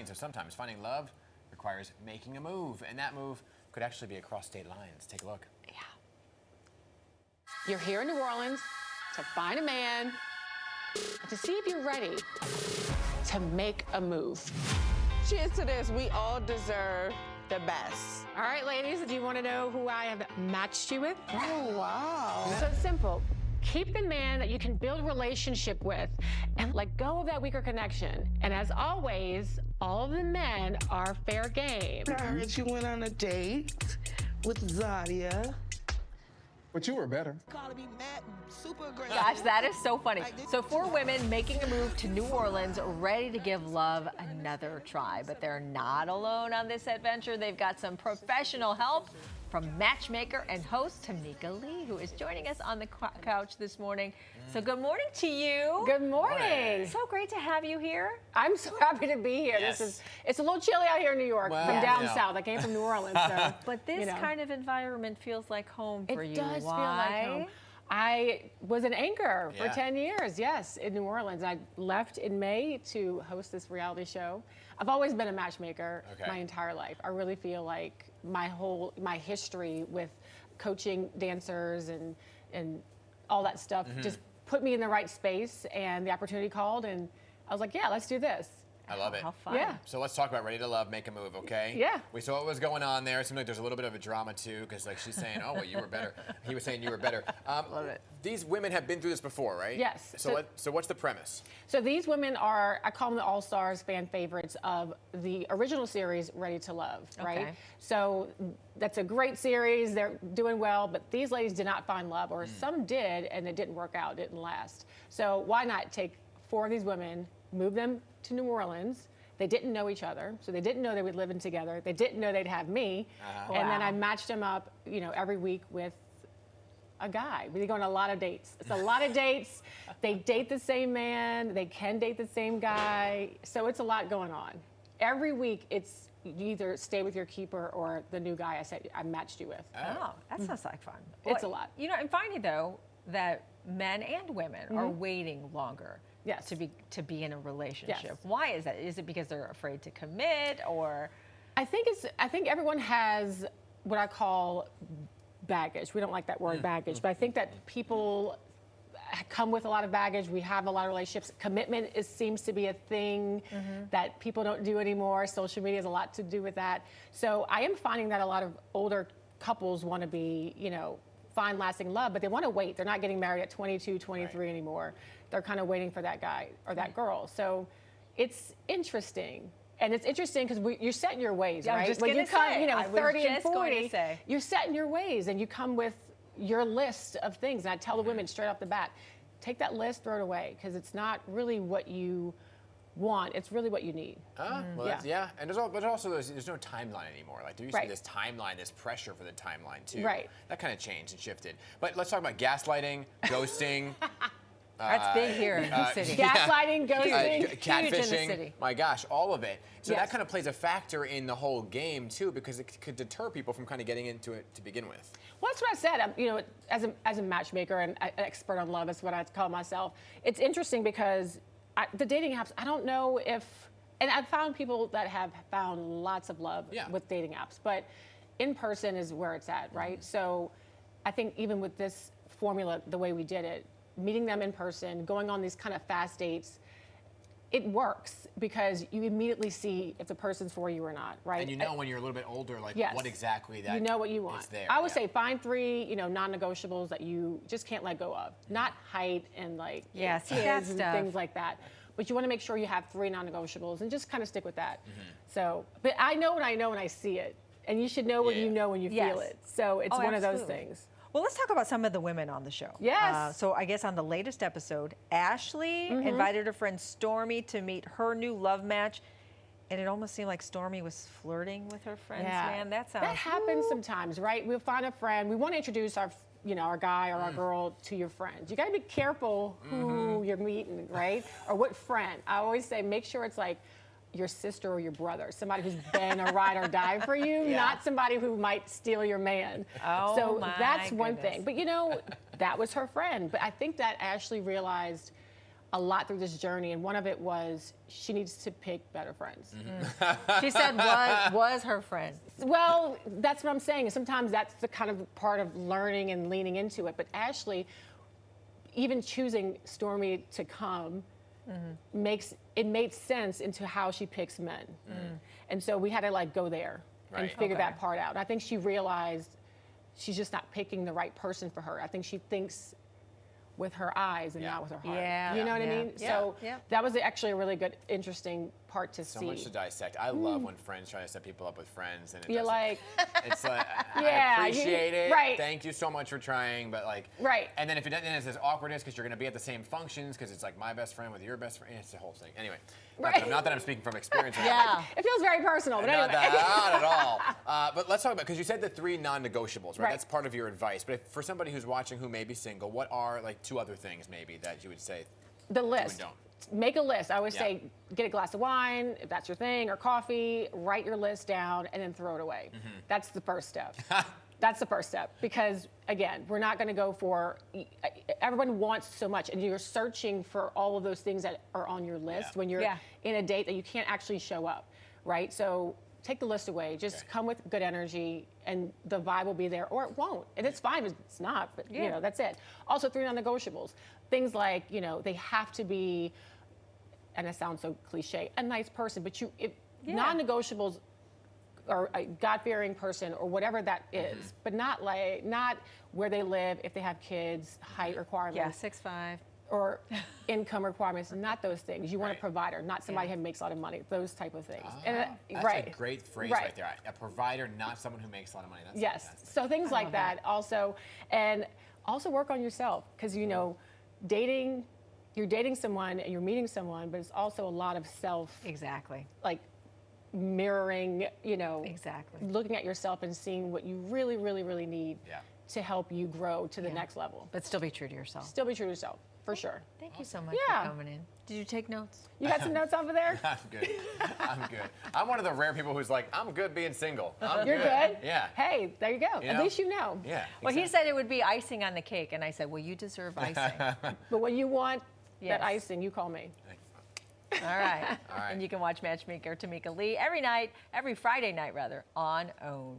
So sometimes finding love requires making a move, and that move could actually be across state lines. Take a look. Yeah. You're here in New Orleans to find a man, to see if you're ready to make a move. Cheers to this. We all deserve the best. All right, ladies, do you want to know who I have matched you with? Oh, wow. So it's simple. Keep the man that you can build a relationship with and let go of that weaker connection. And as always, all of the men are fair game. I heard you went on a date with Zadia. But you were better. Calling me Matt, super great. Gosh, that is so funny. So 4 women making a move to New Orleans, ready to give love another try. But they're not alone on this adventure. They've got some professional help from matchmaker and host Tamica Lee, who is joining us on the couch this morning. So good morning to you. Good morning. So great to have you here. I'm so happy to be here. Yes. It's a little chilly out here in New York. Well, from down you know. south. I came from New Orleans. So, But this kind of environment feels like home for you. It does Why? feel like home. I was an anchor for Yeah. 10 years, yes, in New Orleans. I left in May to host this reality show. I've always been a matchmaker my entire life. I really feel like my history with coaching dancers and all that stuff just put me in the right space, and the opportunity called, and I was like, yeah, let's do this. I love it. How fun. Yeah. So let's talk about Ready to Love, Make a Move, okay? Yeah. We saw what was going on there. It seemed like there's a little bit of a drama, too, because like she's saying, oh, well, you were better. He was saying you were better. Love it. These women have been through this before, right? Yes. So what's the premise? So these women are, I call them the all-stars fan favorites of the original series, Ready to Love, right? Okay. So that's a great series. They're doing well, but these ladies did not find love, or some did, and it didn't work out, didn't last. So why not take 4 of these women, move them to New Orleans? They didn't know each other, so they didn't know they would live in together. They didn't know they'd have me. And then I matched them up, every week with a guy. We go on a lot of dates. It's a lot of dates. They date the same man. They can date the same guy. So it's a lot going on. Every week, it's you either stay with your keeper or the new guy I matched you with. Oh, that sounds like fun. It's a lot. I'm finding, though, that men and women are waiting longer. Yes. To be in a relationship. Yes. Why is that? Is it because they're afraid to commit, or? I think everyone has what I call baggage. We don't like that word baggage, but I think that people come with a lot of baggage. We have a lot of relationships. Commitment seems to be a thing that people don't do anymore. Social media has a lot to do with that. So I am finding that a lot of older couples want to be, find lasting love, but they want to wait. They're not getting married at 22, 23 anymore. They're kind of waiting for that guy or that girl. So it's interesting. And it's interesting because you're set in your ways, Yeah, right? I was just when you gonna come, say, 30 and just going 40, to say. you're set in your ways, and you come with your list of things. And I tell the women straight off the bat, take that list, throw it away, because it's not really what you want. It's really what you need. Yeah. And there's no timeline anymore. Like there used to be Right. this timeline, this pressure for the timeline too. Right. That kind of changed and shifted. But let's talk about gaslighting, ghosting. That's big here in the city. Gaslighting, ghosting. Huge in the Catfishing, city. my gosh, all of it. So Yes. that kind of plays a factor in the whole game too, because it could deter people from kind of getting into it to begin with. Well, that's what I said. As a matchmaker and an expert on love is what I call myself. It's interesting because the dating apps, I don't know if, and I've found people that have found lots of love with dating apps, but in person is where it's at, right? So I think even with this formula, the way we did it, meeting them in person, going on these kind of fast dates, it works because you immediately see if the person's for you or not, right? And you know when you're a little bit older, like Yes. what exactly that you know what you want. is there. I would say find 3, non-negotiables that you just can't let go of. Not height and Yeah, see, that kids and stuff. things like that. But you want to make sure you have 3 non-negotiables and just kind of stick with that. So, but I know what I know when I see it, and you should know what you know when you feel Yes. it. So it's one of those absolutely. things. Well, let's talk about some of the women on the show. Yes. So I guess on the latest episode, Ashley invited her friend Stormy to meet her new love match. And it almost seemed like Stormy was flirting with her friends, man. That happens sometimes, right? We'll find a friend. We want to introduce our guy or our girl to your friends. You got to be careful who you're meeting, right? Or what friend. I always say make sure it's like your sister or your brother, somebody who's been a ride or die for you, not somebody who might steal your man. Oh, so my that's one goodness. thing. But that was her friend. But I think that Ashley realized a lot through this journey, and one of it was she needs to pick better friends. She said was her friend. Well, that's what I'm saying. Sometimes that's the kind of part of learning and leaning into it. But Ashley, even choosing Stormy to come made sense into how she picks men. And so we had to like go there and Right. figure Okay. that part out. I think she realized she's just not picking the right person for her. I think she thinks with her eyes and Yeah. not with her heart. Yeah. You know what I Yeah. mean? Yeah. So Yeah. that was actually a really good, interesting part to So see. much to dissect. I love when friends try to set people up with friends, and it You're doesn't. like, It's like, Yeah, I appreciate it. right. Thank you so much for trying, but like, Right. And then if it doesn't, it's this awkwardness because you're going to be at the same functions because it's like my best friend with your best friend. It's the whole thing. Anyway, Right. not that I'm speaking from experience. Yeah. it feels very personal, but Not, anyway. not at all. But let's talk about, because you said the 3 non-negotiables, right? Right. That's part of your advice. But if, for somebody who's watching who may be single, what are like 2 other things maybe that you would say? The list. don't. Make a list. I always Yeah. say, get a glass of wine, if that's your thing, or coffee, write your list down, and then throw it away. That's the first step. That's the first step. Because, again, we're not going to go for, everyone wants so much, and you're searching for all of those things that are on your list Yeah. when you're Yeah. in a date that you can't actually show up, right? So take the list away. Just Okay. come with good energy, and the vibe will be there, or it won't. And it's fine if it's not, but, you Yeah. know, that's it. Also, 3 non-negotiables. Things like, you know, they have to be, and it sounds so cliche, a nice person, but non-negotiables are a God-fearing person or whatever that is, but not where they live, if they have kids, height Yeah, requirements, 6'5". or income requirements, not those things. You want Right. a provider, not somebody Yeah. who makes a lot of money, those type of things. That's right. a great phrase right there. A provider, not someone who makes a lot of money. That's Yes. fantastic. So things like that also, and also work on yourself, because you know, you're dating someone and you're meeting someone, but it's also a lot of self, Exactly. like mirroring, you know, Exactly. looking at yourself and seeing what you really, really, really need Yeah. to help you grow to the Yeah. next level. But still be true to yourself. Still be true to yourself, for sure. Thank you so much Yeah. for coming in. Did you take notes? You got some notes over there? I'm good. I'm good. I'm one of the rare people who's like, I'm good being single. I'm You're good? Yeah. Hey, there you go. You At know? least you know. Yeah. Well, he said it would be icing on the cake, and I said, well, you deserve icing. But when you want Yes. that icing, you call me. All right. All right. And you can watch matchmaker Tamica Lee every Friday night, on OWN.